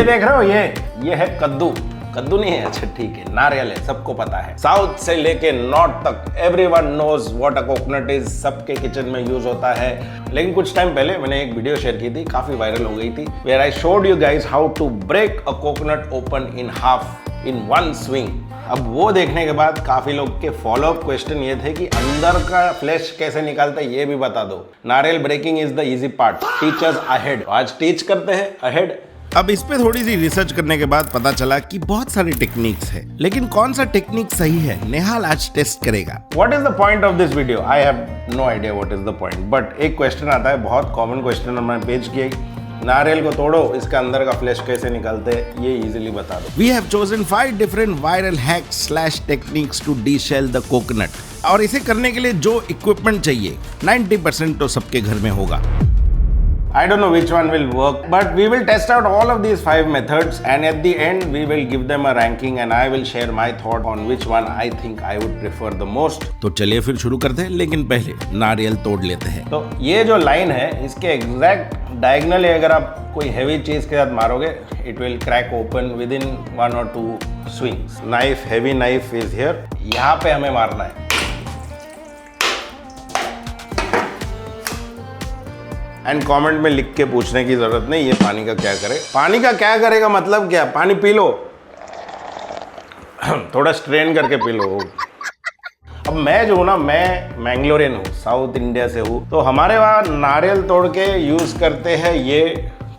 ये देख रहे हो, ये है कद्दू। कद्दू नहीं है, अच्छा ठीक है, नारियल है, सबको पता है। साउथ से लेके नॉर्थ तक everyone knows what a coconut is, सबके किचन में यूज होता है। लेकिन कुछ टाइम पहले मैंने एक वीडियो शेयर की थी, काफी वायरल हो गई थी, where I showed you guys how to break a coconut open in half in one swing. अब वो देखने के बाद काफी लोग के फॉलो अप क्वेश्चन ये थे कि अंदर का फ्लैश कैसे निकालते हैं ये भी बता दो। नारियल breaking is the easy part, teach us ahead. आज टीच करते हैं अहेड। अब इस पे थोड़ी सी रिसर्च करने के बाद पता चला कि बहुत सारी टेक्निक्स है, लेकिन कौन सा टेक्निक सही है नेहाल आज टेस्ट करेगा। What is the point of this video? I have no idea what is the point. But एक क्वेश्चन आता है, बहुत कॉमन क्वेश्चन मैंने पेज किया, नारियल को तोड़ो, इसका अंदर का फ्लैश कैसे निकालते हैं ये इजीली बता दो। We have chosen 5 different viral hacks / techniques to deshell the coconut। और इसे करने के लिए जो इक्विपमेंट चाहिए 90% तो सबके घर में होगा। I don't know which one will work, but we will test out all of these 5 methods and at the end we will give them a ranking and I will share my thought on which one I think I would prefer the most। तो चलिए फिर शुरू करते हैं, लेकिन पहले नारियल तोड़ लेते हैं। तो ये जो लाइन है इसके एग्जैक्ट डायगोनली अगर आप कोई हैवी चीज के साथ मारोगे it will crack open within 1 or 2 swings। Knife, heavy knife is here, यहाँ पे हमें मारना है। एंड कमेंट में लिख के पूछने की जरूरत नहीं ये पानी का क्या करे। पानी का क्या करेगा मतलब क्या, पानी पी लो, थोड़ा स्ट्रेन करके पी लो। अब मैं जो हूँ ना, मैं मैंगलोरियन हूँ, साउथ इंडिया से हूँ, तो हमारे वहाँ नारियल तोड़ के यूज करते हैं ये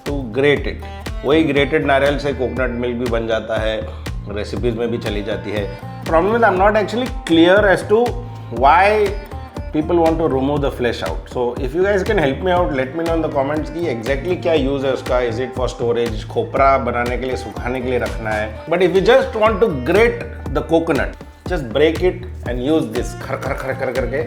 टू ग्रेट इट। वही ग्रेटेड नारियल से कोकोनट मिल्क भी बन जाता है, रेसिपीज में भी चली जाती है। Problem is I am not actually clear as to why people want to remove the flesh out. So if you guys can help me out, let me know in the comments कि exactly क्या use है उसका। Is it for storage, खोपरा बनाने के लिए, सुखाने के लिए रखना है। But if you just want to grate the coconut, just break it and use this। खर खर खर खर करके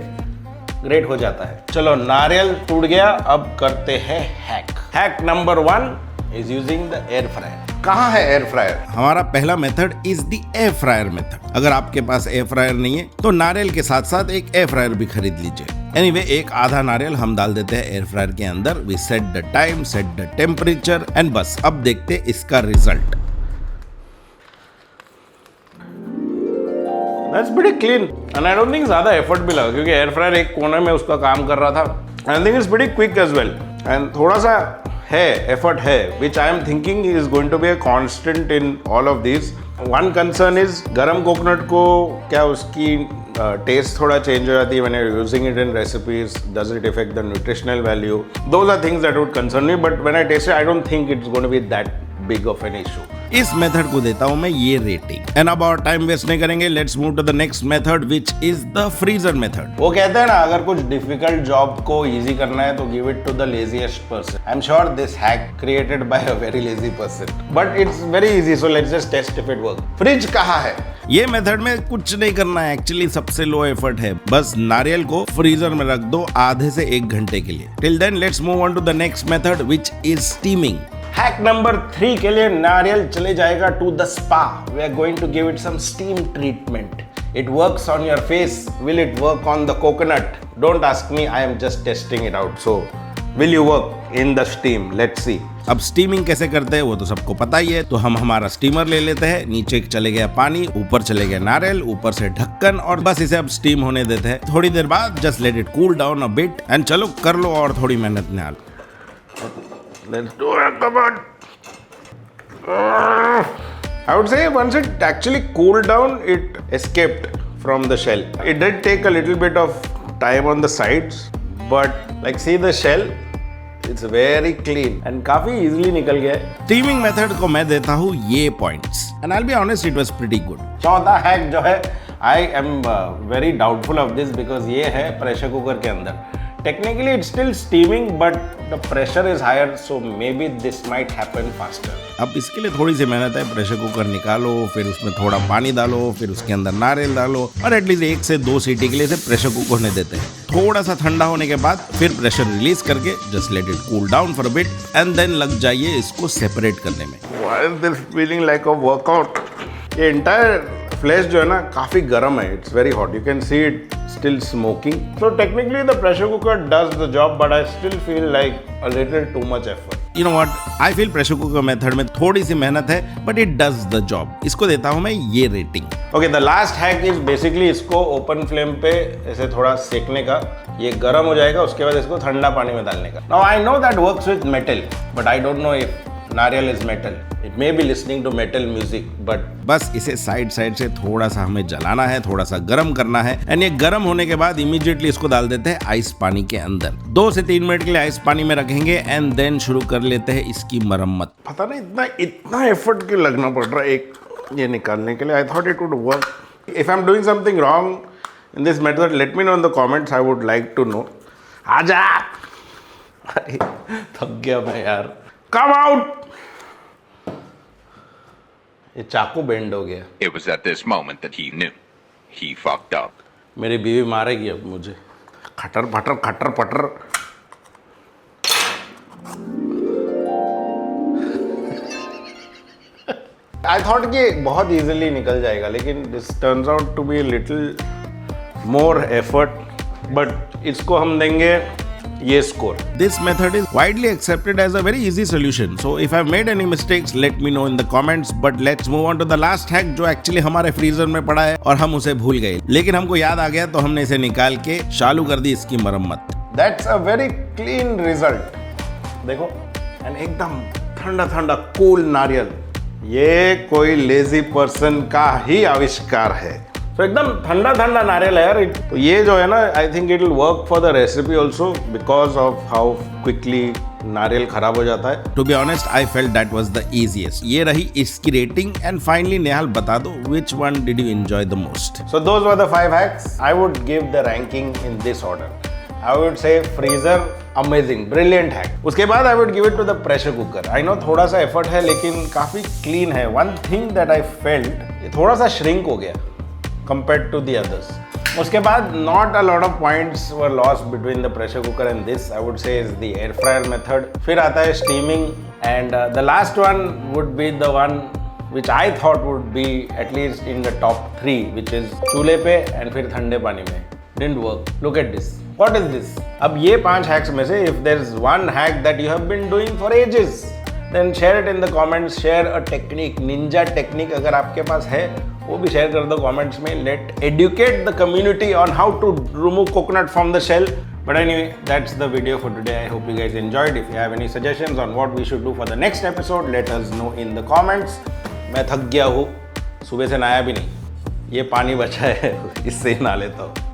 ग्रेट हो जाता है। चलो नारियल टूट गया, अब करते हैं hack. Hack number 1 is using the air fryer। कहाँ है एयर फ्रायर? हमारा पहला method is the air fryer method. अगर आपके पास एयर फ्रायर नहीं है तो नारियल के साथ साथ एक एयर फ्रायर भी खरीद लीजिए। एनीवे, एक आधा नारियल हम डाल देते हैं एयर फ्रायर के अंदर। We set the time, set the temperature and बस अब देखते इसका result. That's pretty clean and I don't think ज्यादा एफर्ट भी लगा क्योंकि एयर फ्रायर एक कोने में उसका काम कर रहा था। I think it's pretty quick as well and थोड़ा सा है एफर्ट है which I am thinking is going to be a constant in all of these। One concern is गरम कोकोनट को क्या उसकी टेस्ट थोड़ा चेंज हो जाती है when you're using it in recipes, does it affect the nutritional value? Those are things that would concern me, but when I taste it I don't think it's going to be that big of an issue। इस method को देता हूं मैं ये rating. And अब और time waste नहीं करेंगे, let's move to the next method which is the freezer method. वो कहते हैं ना, अगर कुछ डिफिकल्ट जॉब को इजी करना है तो give it to the laziest person. I am sure this hack created by a very lazy person, but it's very easy, so let's just test if it work. Fridge कहाँ है? ये method में कुछ नहीं करना है, एक्चुअली सबसे low effort है। बस नारियल को फ्रीजर में रख दो आधे से 1 घंटे के लिए। Till then let's move on to the next method which is steaming. Hack number 3 के लिए नारियल चले जाएगा to the spa. We are going to give it some steam treatment. It works on your face, will it work on the coconut? Don't ask me, I am just testing it out. So will you work in the steam? Let's see. अब steaming कैसे करते हैं वो तो सबको पता ही है, तो हम हमारा स्टीमर ले लेते हैं। नीचे चले गया पानी, ऊपर चले गया नारियल, ऊपर से ढक्कन, और बस इसे अब स्टीम होने देते हैं। थोड़ी देर बाद just let it cool down a bit and चलो कर लो और थोड़ी मेहनत निकाल। Let's do it, come on. I would say once it actually cooled down, it escaped from the shell. It did take a little bit of time on the sides, but like see the shell, it's very clean and काफी easily निकल गया है। Steaming method को मैं देता हूँ ये points and I will be honest, it was pretty good. चौथा हैक जो है, I am very doubtful of this because ये है प्रेशर कुकर के अंदर। Technically it's still steaming but the pressure is higher, so maybe this might happen faster। अब इसके लिए थोड़ी सी मेहनत है। प्रेशर कुकर निकालो, फिर उसमें थोड़ा पानी डालो, फिर उसके अंदर नारियल डालो और एटलीस्ट 1 से 2 सीटी के लिए इसे प्रेशर कुकर ने देते हैं। थोड़ा सा ठंडा होने के बाद फिर प्रेशर रिलीज करके just let it cool down for a bit and then लग जाइए इसको सेपरेट करने में। Why is this feeling like a workout? ये entire फ्लैश जो है ना काफी गर्म है, it's very hot, you can see it still smoking. So technically the pressure cooker does the job but I still feel like a little too much effort. You know what, I feel pressure cooker method में थोड़ी सी मेहनत है but it does the job. इसको देता हूं मैं ये rating. Okay, the last hack is basically इसको ओपन फ्लेम पे ऐसे थोड़ा सेकने का, ये गर्म हो जाएगा, उसके बाद इसको ठंडा पानी में डालने का। Now I know that works with metal but I don't know if nariyal is metal. It may be listening to metal music but बस इसे साइड साइड से थोड़ा सा हमें जलाना है, थोड़ा सा गर्म करना है एंड ये गर्म होने के बाद इमीडिएटली इसको डाल देते हैं आइस पानी के अंदर। 2 से 3 मिनट के लिए आइस पानी में रखेंगे एंड देन शुरू कर लेते हैं इसकी मरम्मत। पता नहीं इतना एफर्ट क्यों लगना पड़ रहा है एक ये निकालने के लिए। I thought it would work. If I am doing something wrong in this method let me know in the comments, I would like to know. आजा, अरे थक गया मैं यार, कम आउट। ये चाकू बेंड हो गया। It was at this moment that he knew. He fucked up. मेरी बीवी मारेगी अब मुझे। खटर पटर खटर पटर। आई थॉट कि बहुत इजीली निकल जाएगा लेकिन this turns out to be little more effort, but इसको हम देंगे ये score. This method is widely accepted as a very easy solution. So if I've made any mistakes, let me know in the comments. But let's move on to the last hack जो actually हमारे freezer में पड़ा है और हम उसे भूल गए, लेकिन हमको याद आ गया तो हमने इसे निकाल के चालू कर दी इसकी मरम्मत। That's a very clean result। देखो, एंड एकदम ठंडा ठंडा कूल नारियल। ये कोई लेजी पर्सन का ही आविष्कार है। तो एकदम ठंडा ठंडा नारियल है यार। तो ये जो है ना, I think it will work for the recipe also because of how quickly नारियल खराब हो जाता है। To be honest I felt that was the easiest. ये रही इसकी रेटिंग एंड फाइनली नेहाल बता दो which one did you enjoy the most. So those were the 5 hacks. I would give the ranking in this order. I would say freezer amazing, brilliant hack. उसके बाद आई would give it to the pressure cooker. I know थोड़ा सा effort है लेकिन काफी clean है। One thing that I felt, ये थोड़ा सा श्रिंक हो गया compared to the others. उसके बाद not a lot of points were lost between the pressure cooker and this, I would say is the air fryer method. फिर आता है steaming and the last one would be the one which I thought would be at least in the top 3, which is चूल्हे पे and फिर ठंडे पानी में। Didn't work. Look at this. What is this? अब ये 5 hacks में से if there is one hack that you have been doing for ages, then share it in the comments. Share a technique, ninja technique अगर आपके पास है वो भी share कर दो कमेंट्स में। Let educate the community on how to remove coconut from the shell. But anyway, that's the video for today. I hope you guys enjoyed. If you have any suggestions on what we should do for the next episode, let us know in the comments. मैं थक गया हूँ, सुबह से नहाया भी नहीं, ये पानी बचा है इससे ही नहा लेता हूँ।